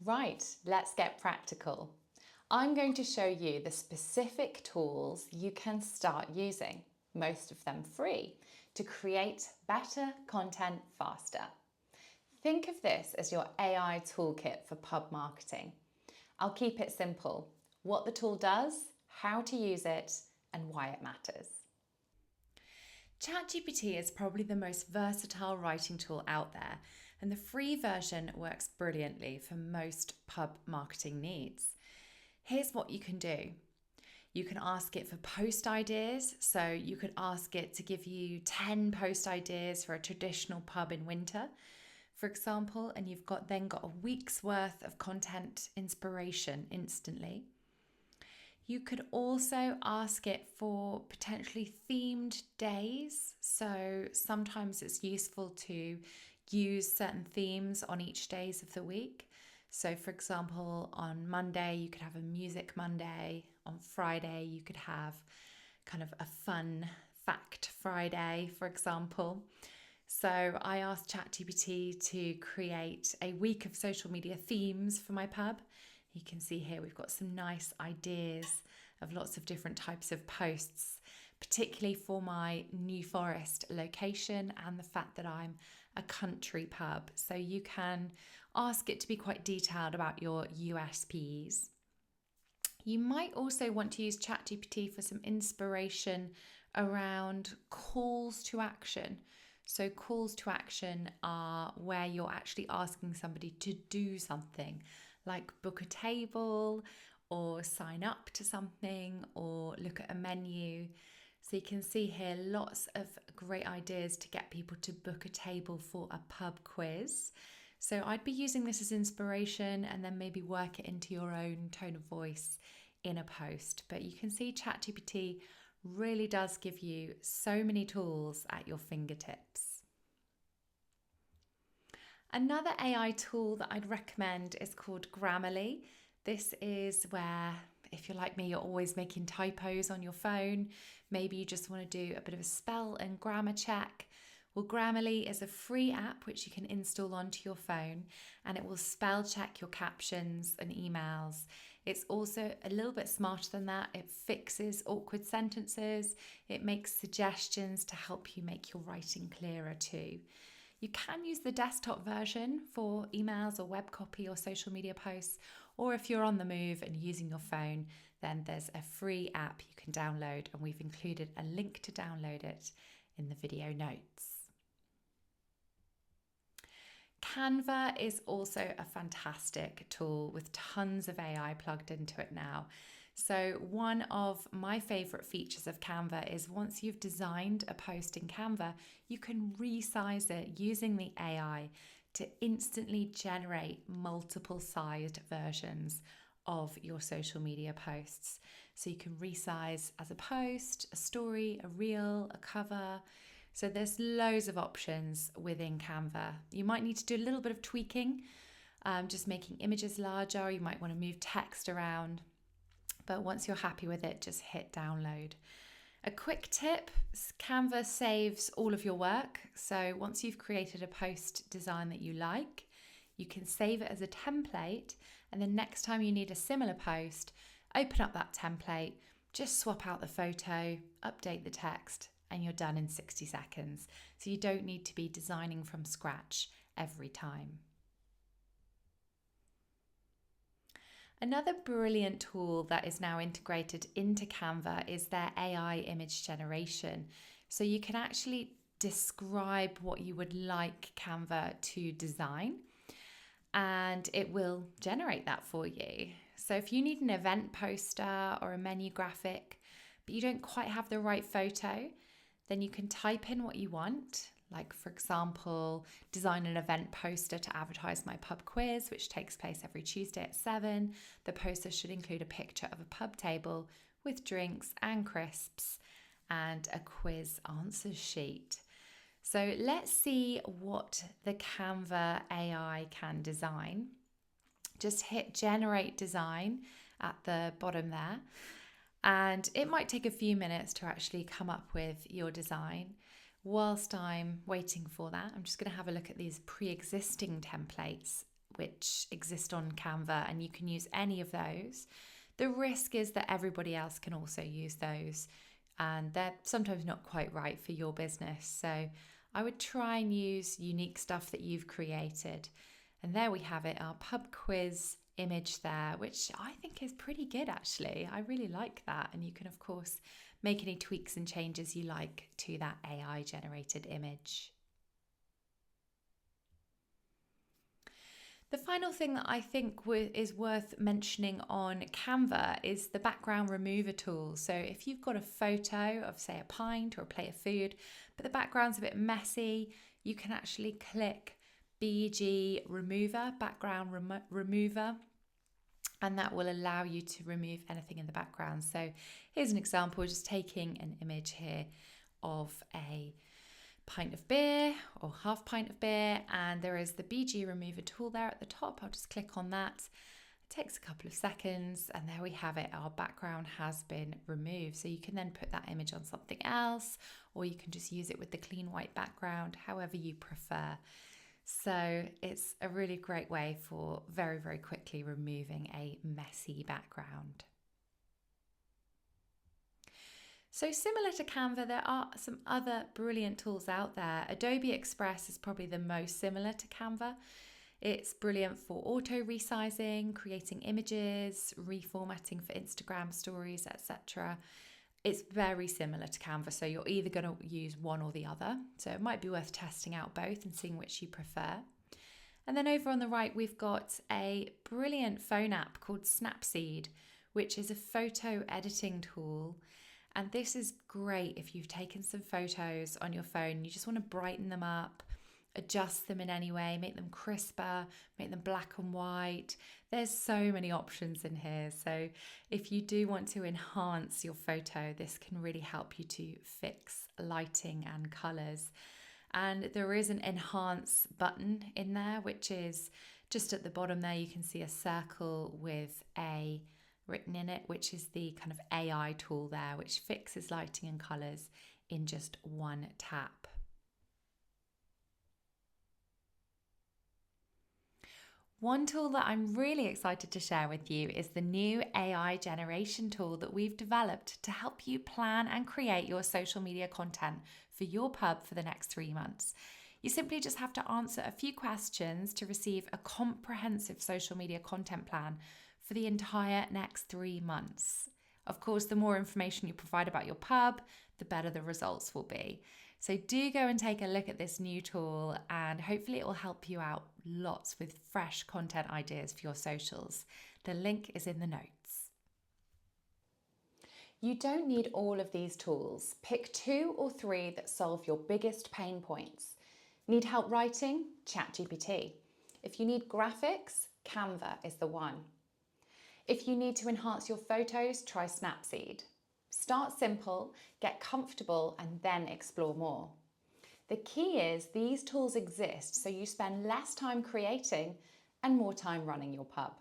Right, let's get practical. I'm going to show you the specific tools you can start using, most of them free, to create better content faster. Think of this as your AI toolkit for pub marketing. I'll keep it simple: what the tool does, how to use it, and why it matters. ChatGPT is probably the most versatile writing tool out there, and the free version works brilliantly for most pub marketing needs. Here's what you can do. You can ask it for post ideas, so you could ask it to give you 10 post ideas for a traditional pub in winter, for example, and you've got a week's worth of content inspiration instantly. You could also ask it for potentially themed days. So sometimes it's useful to use certain themes on each days of the week. So for example, on Monday, you could have a music Monday. On Friday, you could have kind of a fun fact Friday, for example. So I asked ChatGPT to create a week of social media themes for my pub. You can see here we've got some nice ideas of lots of different types of posts, particularly for my New Forest location and the fact that I'm a country pub. So you can ask it to be quite detailed about your USPs. You might also want to use ChatGPT for some inspiration around calls to action. So calls to action are where you're actually asking somebody to do something, like book a table or sign up to something or look at a menu. So you can see here lots of great ideas to get people to book a table for a pub quiz. So I'd be using this as inspiration and then maybe work it into your own tone of voice in a post. But you can see ChatGPT really does give you so many tools at your fingertips. Another AI tool that I'd recommend is called Grammarly. This is where, if you're like me, you're always making typos on your phone. Maybe you just want to do a bit of a spell and grammar check. Well, Grammarly is a free app which you can install onto your phone, and it will spell check your captions and emails. It's also a little bit smarter than that. It fixes awkward sentences. It makes suggestions to help you make your writing clearer too. You can use the desktop version for emails or web copy or social media posts, or if you're on the move and using your phone, then there's a free app you can download, and we've included a link to download it in the video notes. Canva is also a fantastic tool with tons of AI plugged into it now. So one of my favorite features of Canva is once you've designed a post in Canva, you can resize it using the AI to instantly generate multiple sized versions of your social media posts. So you can resize as a post, a story, a reel, a cover. So there's loads of options within Canva. You might need to do a little bit of tweaking, just making images larger. You might want to move text around. But once you're happy with it, just hit download. A quick tip, Canva saves all of your work. So once you've created a post design that you like, you can save it as a template. And then next time you need a similar post, open up that template, just swap out the photo, update the text, and you're done in 60 seconds. So you don't need to be designing from scratch every time. Another brilliant tool that is now integrated into Canva is their AI image generation. So you can actually describe what you would like Canva to design, and it will generate that for you. So if you need an event poster or a menu graphic, but you don't quite have the right photo, then you can type in what you want. Like, for example, design an event poster to advertise my pub quiz, which takes place every Tuesday at 7. The poster should include a picture of a pub table with drinks and crisps and a quiz answers sheet. So let's see what the Canva AI can design. Just hit generate design at the bottom there. And it might take a few minutes to actually come up with your design. Whilst I'm waiting for that, I'm just going to have a look at these pre-existing templates which exist on Canva, and you can use any of those. The risk is that everybody else can also use those, and they're sometimes not quite right for your business. So I would try and use unique stuff that you've created. And there we have it, our pub quiz image there, which I think is pretty good actually. I really like that. And you can, of course, make any tweaks and changes you like to that AI generated image. The final thing that I think is worth mentioning on Canva is the background remover tool. So if you've got a photo of, say, a pint or a plate of food, but the background's a bit messy, you can actually click BG remover, background remover, and that will allow you to remove anything in the background. So here's an example, just taking an image here of a pint of beer or half pint of beer, and there is the BG remover tool there at the top. I'll just click on that. It takes a couple of seconds, and there we have it. Our background has been removed. So you can then put that image on something else, or you can just use it with the clean white background, however you prefer. So it's a really great way for very, very quickly removing a messy background. So similar to Canva, there are some other brilliant tools out there. Adobe Express is probably the most similar to Canva. It's brilliant for auto-resizing, creating images, reformatting for Instagram stories, etc. It's very similar to Canva, so you're either going to use one or the other. So it might be worth testing out both and seeing which you prefer. And then over on the right, we've got a brilliant phone app called Snapseed, which is a photo editing tool. And this is great if you've taken some photos on your phone, you just want to brighten them up, adjust them in any way, make them crisper, make them black and white. There's so many options in here. So if you do want to enhance your photo, this can really help you to fix lighting and colors. And there is an enhance button in there, which is just at the bottom there. You can see a circle with a written in it, which is the kind of AI tool there, which fixes lighting and colors in just one tap. One tool that I'm really excited to share with you is the new AI generation tool that we've developed to help you plan and create your social media content for your pub for the next 3 months. You simply just have to answer a few questions to receive a comprehensive social media content plan for the entire next 3 months. Of course, the more information you provide about your pub, the better the results will be. So do go and take a look at this new tool, and hopefully it will help you out lots with fresh content ideas for your socials. The link is in the notes. You don't need all of these tools. Pick 2 or 3 that solve your biggest pain points. Need help writing? ChatGPT. If you need graphics, Canva is the one. If you need to enhance your photos, try Snapseed. Start simple, get comfortable, and then explore more. The key is these tools exist so you spend less time creating and more time running your pub.